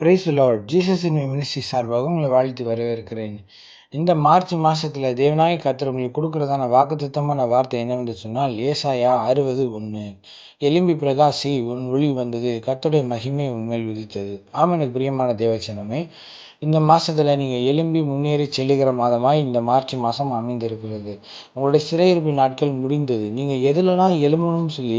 Praise the Lord. Jesus in ministry சார்பாக உங்களை வாழ்த்து வரவேற்கிறேன். இந்த மார்ச் மாசத்துல தேவனாய கர்த்தர் உங்களுக்கு கொடுக்கிறதான வாக்குத்தத்தமான வார்த்தை என்னவென்று சொன்னால், ஏசாயா 60:1. எலும்பி பிரகாசி, உன் ஒளி வந்தது, கர்த்தருடைய மகிமை உன்மேல் உதித்தது. எனக்கு பிரியமான தேவச்சனமே, இந்த மாசத்துல நீங்க எழும்பி முன்னேறி செல்லுகிற மாதமாய் இந்த மார்ச் மாசம் அமைந்திருக்கிறது. உங்களுடைய சிறையிருப்பின் நாட்கள் முடிந்தது. நீங்க எதுலலாம் எழும்பணும்னு சொல்லி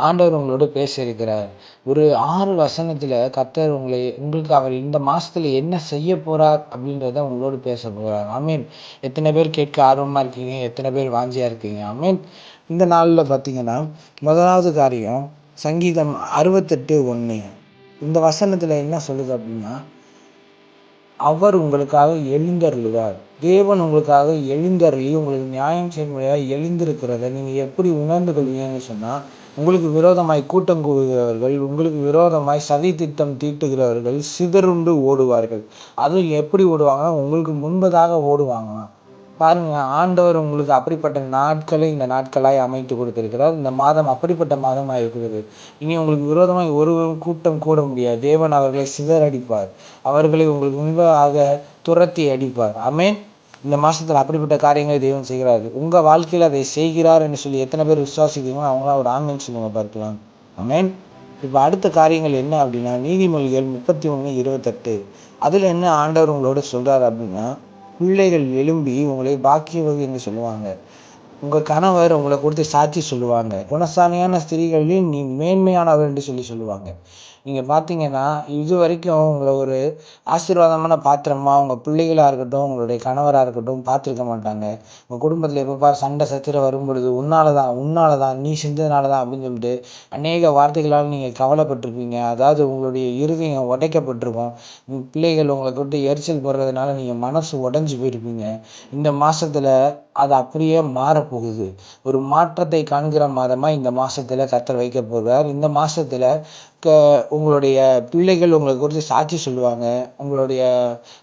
ஆண்டவர் உங்களோட பேச இருக்கிறார். ஒரு 6 வசனத்துல கர்த்தர் உங்களுக்கு அவர் இந்த மாசத்துல என்ன செய்ய போறார் அப்படின்றத உங்களோடு பேச போறார். ஆமீன். எத்தனை பேர் கேட்க ஆர்வமா இருக்கீங்க? எத்தனை பேர் வாஞ்சியா இருக்கீங்க? ஆமீன். இந்த நாள்ல பாத்தீங்கன்னா முதலாவது காரியம் சங்கீதம் 68:1. இந்த வசனத்துல என்ன சொல்லுது அப்படின்னா, அவர் உங்களுக்காக எழுந்தருளுவார். தேவன் உங்களுக்காக எழுந்தருளி உங்களுக்கு நியாயம் செய்யும்படியாக எழுந்திருக்கிறத நீங்க எப்படி உணர்ந்து கொள்வீங்கன்னு சொன்னா, உங்களுக்கு விரோதமாய் கூட்டம் கூடுகிறவர்கள், உங்களுக்கு விரோதமாய் சதி திட்டம் தீட்டுகிறவர்கள் சிதறுண்டு ஓடுவார்கள். அதுவும் எப்படி ஓடுவாங்க? உங்களுக்கு முன்பதாக ஓடுவாங்க. பாருங்க, ஆண்டவர் உங்களுக்கு அப்படிப்பட்ட நாட்களை இந்த நாட்களாய் அமைத்து கொடுத்திருக்கிறார். இந்த மாதம் அப்படிப்பட்ட மாதமாக இருக்கிறது. இனி உங்களுக்கு விரோதமாய் ஒரு கூட்டம் கூட முடியாது. தேவன் அவர்களை சிதறடிப்பார். அவர்களை உங்களுக்கு முன்பாக துரத்தி அடிப்பார். ஆமென். இந்த மாசத்துல அப்படிப்பட்ட காரியங்களை தேவன் செய்கிறார். உங்க வாழ்க்கையில அதை செய்கிறார் என்று சொல்லி எத்தனை பேர் விசுவாசிக்கிறீங்களோ அவங்களாம் ஒரு ஆமென் சொல்லுங்க பார்க்கலாம். ஆமென். இப்ப அடுத்த காரியங்கள் என்ன அப்படின்னா, நீதிமொழிகள் 31:28. அதுல என்ன ஆண்டவர் உங்களோட சொல்றாரு அப்படின்னா, பிள்ளைகள் எழும்பி உங்களை பாக்கியவதி என்று சொல்லுவாங்க. உங்க கணவர் உங்களை கொடுத்து சாட்சி சொல்லுவாங்க. குணசாலியான ஸ்திரீகளில் நீ மேன்மையானவர் என்று சொல்லுவாங்க. நீங்க பாத்தீங்கன்னா, இது வரைக்கும் உங்களை ஒரு ஆசீர்வாதமான பாத்திரமா உங்க பிள்ளைகளா இருக்கட்டும், உங்களுடைய கணவரா இருக்கட்டும் பார்த்துருக்க மாட்டாங்க. உங்க குடும்பத்துல எப்ப சண்டை சச்சரவு வரும் பொழுது, உன்னாலதான் நீ செஞ்சதுனாலதான் அப்படின்னு சொல்லிட்டு அநேக வார்த்தைகளால் நீங்க கவலைப்பட்டிருப்பீங்க. அதாவது உங்களுடைய இருதயம் உடைக்கப்பட்டிருக்கும். பிள்ளைகள் உங்களை கொண்டு எரிச்சல் போடுறதுனால நீங்க மனசு உடைஞ்சு போயிருப்பீங்க. இந்த மாசத்துல அது அப்படியே மாறப்போகுது. ஒரு மாற்றத்தை காண்கிற மாதமா இந்த மாசத்துல கர்த்தர் வைக்க போகிறார். இந்த மாசத்துல உங்களுடைய பிள்ளைகள் உங்களை குறித்து சாட்சி சொல்லுவாங்க. உங்களுடைய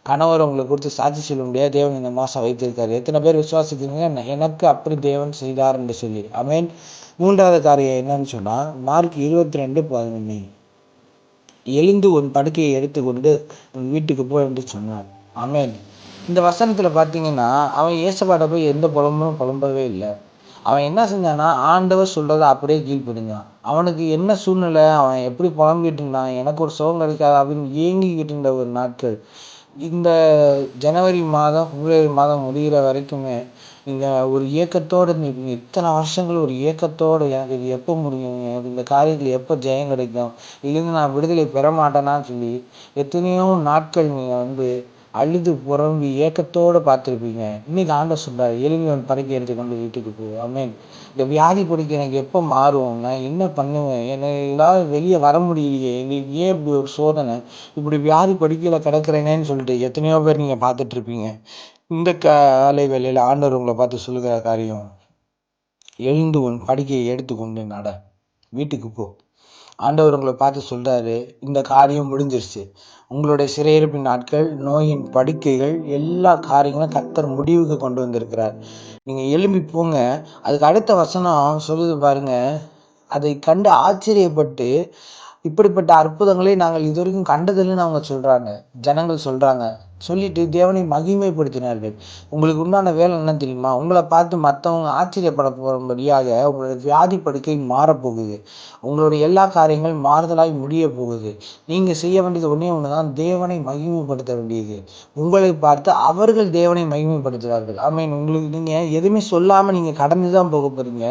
கணவர் உங்களை குறித்து சாட்சி சொல்ல முடியாது. தேவன் இந்த மாசம் வைத்திருக்காரு. எத்தனை பேர் விசுவாசிக்கிறீங்க? எனக்கு அப்படி தேவன் செய்தார் என்று சொல்லி. ஆமென். மூன்றாவது காரியம் என்னன்னு சொன்னா, மார்க் 22:11. எழுந்து உன் படுக்கையை எடுத்துக்கொண்டு உன் வீட்டுக்கு போ என்று சொன்னார். ஆமென். இந்த வசனத்துல பாத்தீங்கன்னா, அவன் இயேசுபாட்ட போய் எந்த புலம்பவே இல்லை. அவன் என்ன செஞ்சான்னா, ஆண்டவர் சொல்றதை அப்படியே கீழ்ப்படிஞ்சான். அவனுக்கு என்ன சூழ்நிலை, அவன் எப்படி புலம்பிட்டு இருந்தான், எனக்கு ஒரு சுகம் கிடைக்காது அப்படின்னு ஏங்கிக்கிட்டு இருந்த ஒரு நாட்கள். இந்த ஜனவரி மாதம், பிப்ரவரி மாதம் முடிகிற வரைக்குமே நீங்க ஒரு ஏக்கத்தோடு இருந்தீங்க. இத்தனை வருஷங்கள் ஒரு ஏக்கத்தோடு, எனக்கு இது எப்போ முடியும், எனக்கு இந்த காரியத்தில் எப்போ ஜெயம் கிடைக்கும், இல்லைன்னு நான் விடுதலை பெற மாட்டேனான்னு சொல்லி எத்தனையோ நாட்கள் நீங்க அழுது புறம்பி ஏக்கத்தோடு பார்த்துருப்பீங்க. இன்னைக்கு ஆண்டவர் சொல்றாரு, எழுதி அவன் படுக்கை எடுத்துக்கொண்டு வீட்டுக்கு போ. ஆமென். இந்த வியாதி படுக்கை எனக்கு எப்போ மாறும், நான் என்ன பண்ணுவேன், எனக்கு ஏதாவது வெளியே வர முடியலையே, எங்களுக்கு ஏன் இப்படி ஒரு சோதனை, இப்படி வியாதி படுக்கையில கிடக்குறேனேன்னு சொல்லிட்டு எத்தனையோ பேர் நீங்க பார்த்துட்டு இருப்பீங்க. இந்த காலை வேளையில ஆண்டவர் உங்களை பார்த்து சொல்லுகிற காரியம், எழுந்து உன் படுக்கையை எடுத்துக்கொண்டு நட, வீட்டுக்கு போ. ஆண்டவர் உங்களை பார்த்து சொல்றாரு, இந்த காரியம் முடிஞ்சிருச்சு. உங்களுடைய சிறையிருப்பின் நாட்கள், நோயின் படுக்கைகள், எல்லா காரியங்களும் கர்த்தர் முடிவுக்கு கொண்டு வந்திருக்கிறார். நீங்க எழும்பி போங்க. அதுக்கு அடுத்த வசனம் சொல்லுது பாருங்க, அதை கண்டு ஆச்சரியப்பட்டு, இப்படிப்பட்ட அற்புதங்களை நாங்கள் இதுவரைக்கும் கண்டதில்லைன்னு அவங்க சொல்றாங்க. ஜனங்கள் சொல்றாங்க. சொல்லிட்டு தேவனை மகிமைப்படுத்தினார்கள். உங்களுக்கு உண்டான வேலை என்ன தெரியுமா? உங்களை பார்த்து மற்றவங்க ஆச்சரியப்பட போகும்படியாக உங்களுடைய வியாதி படுக்கை மாறப்போகுது. உங்களுடைய எல்லா காரியங்களும் மாறுதலாய் முடிய போகுது. நீங்க செய்ய வேண்டியது ஒண்ணே ஒண்ணுதான், தேவனை மகிமைப்படுத்த வேண்டியது. உங்களை பார்த்து அவர்கள் தேவனை மகிமைப்படுத்துவார்கள். ஆமென். உங்களுக்கு நீங்க எதுவுமே சொல்லாம நீங்க கடந்துதான் போக போறீங்க.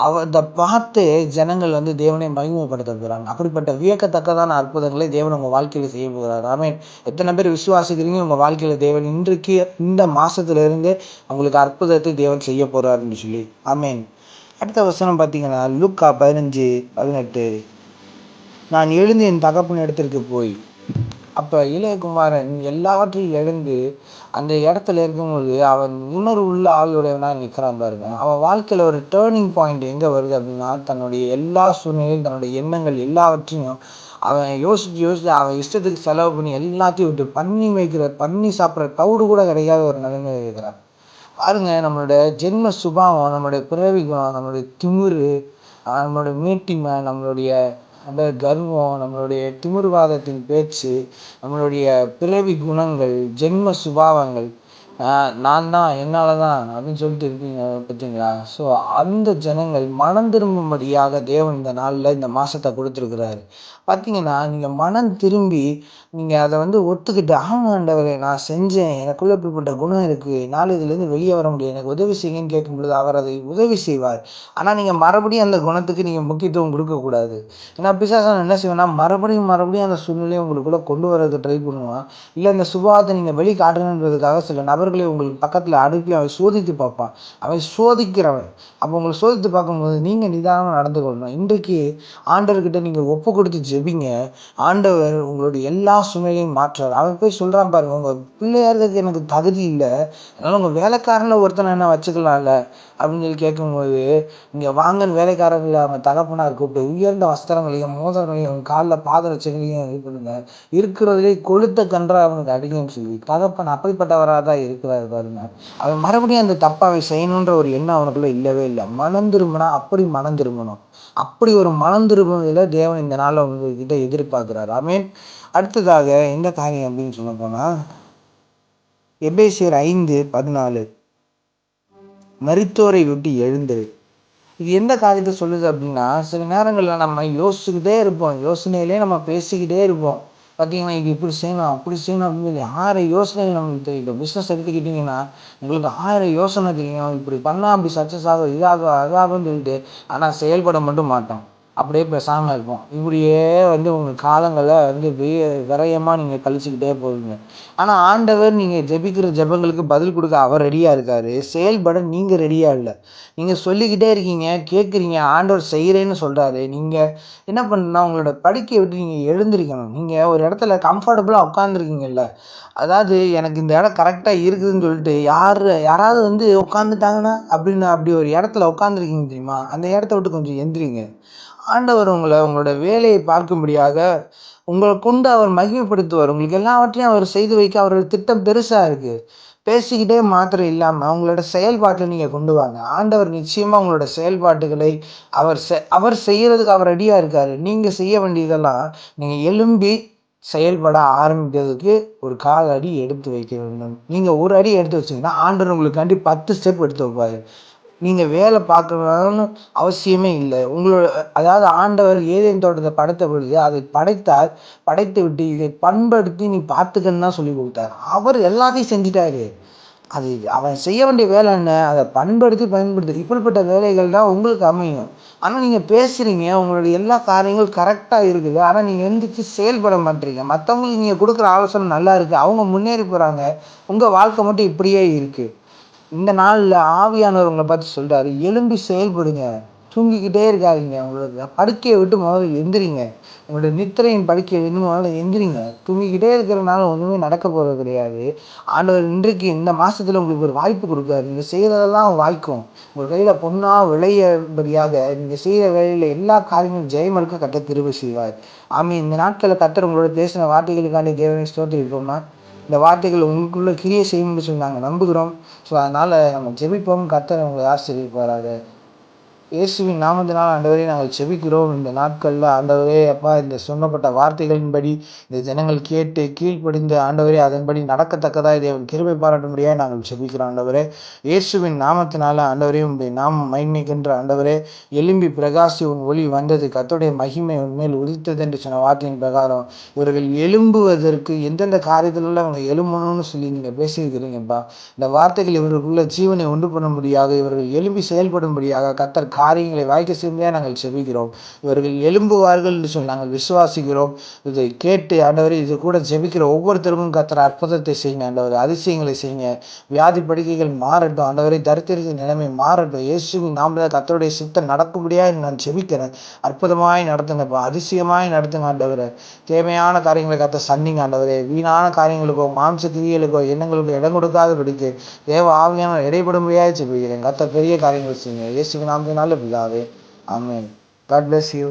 அதை பார்த்து ஜனங்கள் தேவனை மகிமைப்படுத்த போறாங்க. அப்படிப்பட்ட வியக்கத்தக்கதான அற்புதங்களை தேவன் உங்க வாழ்க்கையில செய்ய போகிறார். ஆமென். எத்தனை பேர் விசுவாசிக்கிறீங்க? உங்க வாழ்க்கையில தேவன் இன்றைக்கு இந்த மாசத்துல இருந்து உங்களுக்கு அற்புதத்தை தேவன் செய்ய போறாருன்னு சொல்லி. ஆமென். அடுத்த வசனம் பார்த்தீங்கன்னா, லூக்கா 15:18. நான் எழுந்து என் தகப்பன் இடத்திற்கு போய். அப்ப இளையகுமாரன் எல்லாவற்றையும் எழுந்து அந்த இடத்துல இருக்கும்போது அவன் உணர்வு உள்ள ஆளுடையவனா நிற்கிறான் பாருங்க. அவன் வாழ்க்கையில ஒரு டேர்னிங் பாயிண்ட் எங்க வருது அப்படின்னா, தன்னுடைய எல்லா சூழ்நிலையும், தன்னுடைய எண்ணங்கள் எல்லாவற்றையும் அவன் யோசிச்சு அவன் இஷ்டத்துக்கு செலவு பண்ணி எல்லாத்தையும் விட்டு பண்ணி சாப்பிட்ற தவிடு கூட கிடைக்காத ஒரு நிலைமை இருக்கிறான் பாருங்க. நம்மளோட ஜென்ம சுபாவம், நம்மளுடைய பிறவி குணம், நம்மளுடைய திமிரு, நம்மளுடைய மீட்டிமை, நம்மளுடைய அந்த கர்வம், நம்மளுடைய திமிர்வாதத்தின் பேச்சு, நம்மளுடைய பிறவி குணங்கள், ஜென்ம சுபாவங்கள், நான் தான், என்னால தான் அப்படின்னு சொல்லிட்டு இருக்கீங்க பார்த்தீங்களா? ஸோ அந்த ஜனங்கள் மனம் திரும்பும்படியாக தேவன் இந்த நாள்ல இந்த மாசத்த குடுத்துருக்கிறாரு. பார்த்தீங்கன்னா, நீங்க மனம் திரும்பி நீங்க அத ஒத்துக்கிட்டு, ஆமா ஆண்டவரே நான் செஞ்சேன். எனக்குள்ள இப்படிப்பட்ட குணம் இருக்கு. என்னால இதுலேருந்து வெளிய வர முடியும். எனக்கு உதவி செய்யுங்கன்னு கேட்கும்பொழுது, அவர் அதை உதவி செய்வார். ஆனா நீங்க மறுபடியும் அந்த குணத்துக்கு நீங்க முக்கியத்துவம் குடுக்கக்கூடாது. ஏன்னா பிசாசான் என்ன செய்வான்னா, மறுபடியும் மறுபடியும் அந்த சூழ்நிலைய உங்களுக்குள்ள கொண்டு வரதுக்கு ட்ரை பண்ணுவான். இல்ல இந்த சுபாவத்த நீங்க வெளிக்காட்டணுன்றதுக்காக சில நபர்களை உங்களுக்கு பக்கத்துல அனுப்பி அவன் சோதித்து பார்ப்பான். அவன் சோதிக்கிறவன். அப்போ உங்கள சோதித்து பார்க்கும்போது நீங்க நிதானமா நடந்து கொள்ளணும். இன்றைக்கு ஆண்டவர்கிட்ட நீங்க ஒப்பு கொடுத்து ஜெபிங்க. ஆண்டவர் உங்களுடைய எல்லா சுமையையும் மாற்றுவார். அவன் போய் சொல்றான் பாருங்க, உங்க பிள்ளையா இருக்கறதுக்கு எனக்கு தகுதி இல்ல. அதனால உங்க வேலைக்காரன்ல ஒருத்தனை என்ன வச்சுக்கலாம்ல அப்படின்னு சொல்லி கேட்கும்போது, இங்க வாங்கன்னு வேலைக்காரர்கள் அவங்க தகப்பனார் கூப்பிட்டு உயர்ந்த வஸ்திரங்களையும் மோதிரங்களையும் கால்ல பாதரட்சைகளையும் இது பண்ணுங்க. இருக்கிறதுலே கொழுத்த கன்றா அவனுக்கு அடிங்கன்னு சொல்லி தகப்பன் அப்படிப்பட்டவராக தான் இருக்கிறாரு பாருங்க. அவன் மறுபடியும் அந்த தப்பை அவன் செய்யணுன்ற ஒரு எண்ணம் அவனுக்குள்ள இல்லவே இல்லை. மனம் திரும்பினா அப்படி மனம் திரும்பணும். அப்படி ஒரு மனம் திரும்புவதில் தேவன் இந்த நாளில் உங்ககிட்ட எதிர்பார்க்கிறார். ஆமென். அடுத்ததாக எந்த காரியம் அப்படின்னு சொல்ல போனா, எபேசியர் 5:14 மரித்தோரை விட்டு எழுந்திரு. இது எந்த காரியத்தை சொல்லுது அப்படின்னா, சில நேரங்கள்ல நம்ம யோசிச்சுக்கிட்டே இருப்போம். யோசனையிலே நம்ம பேசிக்கிட்டே இருப்போம். பார்த்தீங்கன்னா, இது இப்படி செய்யணும், அப்படி செய்யணும் அப்படின்னு சொல்லி 1000 யோசனைகள் நமக்கு தெரியும். இப்போ பிஸ்னஸ் எடுத்துக்கிட்டிங்கன்னா, உங்களுக்கு 1000 யோசனை தெரியும். இப்படி பண்ணா அப்படி சக்ஸஸ் ஆகும், இதாகும், அதாகும்னு சொல்லிட்டு, ஆனால் செயல்பட மட்டும் மாட்டோம். அப்படியே பேசாம இருப்போம். இப்படியே உங்க காலங்கள விரயமா நீங்க கழிச்சுக்கிட்டே போவீங்க. ஆனா ஆண்டவர் நீங்க ஜெபிக்கிற ஜெபங்களுக்கு பதில் கொடுக்க அவர் ரெடியா இருக்காரு. செயல்பட நீங்க ரெடியா இல்ல. நீங்க சொல்லிக்கிட்டே இருக்கீங்க, கேட்குறீங்க, ஆண்டவர் செய்கிறேன்னு சொல்றாரு. நீங்க என்ன பண்ணணும்னா, உங்களோட படுக்கைய விட்டு நீங்க எழுந்திரிக்கணும். நீங்க ஒரு இடத்துல கம்ஃபர்டபுளா உட்காந்துருக்கீங்கல்ல, அதாவது எனக்கு இந்த இடம் கரெக்டா இருக்குதுன்னு சொல்லிட்டு யாராவது உட்காந்துட்டாங்கன்னா அப்படின்னு அப்படி ஒரு இடத்துல உட்காந்துருக்கீங்க தெரியுமா? அந்த இடத்த விட்டு கொஞ்சம் எந்திரிங்க. ஆண்டவர் உங்களோட வேலையை பார்க்கும்படியாக உங்களை கொண்டு அவர் மகிமைப்படுத்துவார். உங்களுக்கு எல்லாவற்றையும் அவர் செய்து வைக்க அவரோட திட்டம் பெருசா இருக்கு. பேசிக்கிட்டே மாத்திரம் இல்லாம உங்களோட செயல்பாட்டில் நீங்க கொண்டு வாங்க. ஆண்டவர் நிச்சயமா உங்களோட செயல்பாட்டுகளை அவர் செய்யறதுக்கு அவர் ரெடியா இருக்காரு. நீங்க செய்ய வேண்டியதெல்லாம், நீங்க எழும்பி செயல்பட ஆரம்பிக்கிறதுக்கு ஒரு 1/4 அடி எடுத்து வைக்க வேண்டும். நீங்க ஒரு அடி எடுத்து வச்சீங்கன்னா ஆண்டவர் உங்களுக்காண்டி 10 ஸ்டெப் எடுத்து வைப்பாரு. நீங்க வேலை பார்க்கணும்னு அவசியமே இல்லை. அதாவது ஆண்டவர் ஏதேன் தோட்டத்தை படைத்த பொழுது அதை படைத்து விட்டு இதை பண்படுத்தி நீ பார்த்துக்கன்னு தான் சொல்லி கொடுத்தாரு. அவர் எல்லாத்தையும் செஞ்சுட்டாரு. அது அவன் செய்ய வேண்டிய வேலை என்ன? அதை பயன்படுத்தி இப்படிப்பட்ட வேலைகள் தான் உங்களுக்கு அமையும். ஆனா நீங்க பேசுறீங்க, உங்களுடைய எல்லா காரியங்களும் கரெக்டா இருக்குது. ஆனா நீங்க எந்திரிச்சு செயல்பட மாட்டீங்க. மற்றவங்களுக்கு நீங்க கொடுக்குற ஆலோசனை நல்லா இருக்கு, அவங்க முன்னேறி போறாங்க, உங்க வாழ்க்கை மட்டும் இப்படியே இருக்கு. இந்த நாள்ல ஆவியானவர் உங்களை பார்த்து சொல்றாரு, எழும்பி செயல்படுங்க. தூங்கிக்கிட்டே இருக்காதீங்க. உங்களோட படுக்கையை விட்டு முதல்ல எந்திரிங்க. உங்களோட நித்திரையின் படுக்கையை விட்டு முதல்ல எந்திரிங்க. தூங்கிக்கிட்டே இருக்கிறனால ஒண்ணுமே நடக்க போறது கிடையாது. ஆண்டவர் இன்றைக்கு இந்த மாசத்துல உங்களுக்கு ஒரு வாய்ப்பு கொடுக்காரு. நீங்க செய்யறதெல்லாம் வாய்க்கும். உங்க கையில பொண்ணா விளையபடியாக நீங்க செய்யற வேலையில எல்லா காரியங்களும் ஜெயமளிக்க கர்த்தர் கிருபை செய்வார். ஆமீன். இந்த நாட்களில் கர்த்தர் உங்களோட பேசின வார்த்தைகளுக்காண்டி தேவனை ஸ்தோத்திரிப்போமா. இந்த வார்த்தைகள் உங்களுக்குள்ள கிரியை செய்யும்னு சொல்லி நாங்கள் நம்புகிறோம். ஸோ அதனால நம்ம ஜெபிப்போம். கர்த்தர் உங்களை ஆசீர்வதிப்பாராக. இயேசுவின் நாமத்தினால் ஆண்டவரே நாங்கள் செபிக்கிறோம். இந்த நாட்களில் ஆண்டவரே அப்பா, இந்த சொன்னப்பட்ட வார்த்தைகளின்படி இந்த ஜனங்கள் கேட்டு கீழ்ப்படிந்து ஆண்டவரே அதன்படி நடக்கத்தக்கதாய் தேவன் கிருபை பாராட்டும்படியாக நாங்கள் செபிக்கிறோம். ஆண்டவரே இயேசுவின் நாமத்தினால ஆண்டவரே உங்களுடைய நாமம் மகிமைக்கின்ற ஆண்டவரே, எழும்பி பிரகாசி உன் ஒளி வந்தது, கர்த்தருடைய மகிமை உன்மேல் உதித்தது என்று சொன்ன வார்த்தையின் பிரகாரம் இவர்கள் எழும்புவதற்கு எந்தெந்த காரியத்தில அவங்க எழும்பணும்னு சொல்லி நீங்கள் பேசியிருக்கிறீங்கப்பா. இந்த வார்த்தைகள் இவர்களுக்குள்ள ஜீவனை உண்டு பண்ணும்படியாக, இவர்கள் எழும்பி செயல்படும்படியாக கர்த்தர் காரியங்களை வாய்க்க செய்யும்படியாக நாங்கள் செபிக்கிறோம். இவர்கள் எழும்புவார்கள் என்று சொல்லி நாங்கள் விசுவாசிக்கிறோம். இதை கேட்டு ஆண்டவரே, இது கூட ஜெபிக்கிற ஒவ்வொருத்தருக்கும் கர்த்தர் அற்புதத்தை செய்யுங்க ஆண்டவர், அதிசயங்களை செய்யுங்க. வியாதி படுக்கைகள் மாறட்டும் ஆண்டவரே, தரித்திரத்தின் நிலைமை மாறட்டும். இயேசுவின் நாமத்தில் கர்த்தருடைய சித்தம் நடக்கும்படியாக நான் ஜெபிக்கிறேன். அற்புதமாய் நடத்துங்கப்பா, அதிசயமாய் நடத்துங்க ஆண்டவரே. தேவையான காரியங்களை கர்த்தர் சந்திங்க ஆண்டவரே. வீணான காரியங்களுக்கோ மாம்ச கிரியைகளுக்கோ எண்ணங்களுக்கோ இடம் கொடுக்காதபடிக்கு தேவ ஆவியானவர் இடைபடும்படியாக ஜெபிக்கிறேன். கர்த்தர் பெரிய காரியங்கள் செய்யுங்க. இயேசுவின் நாமத்தினால பிதாவே, ஆமென். God bless you.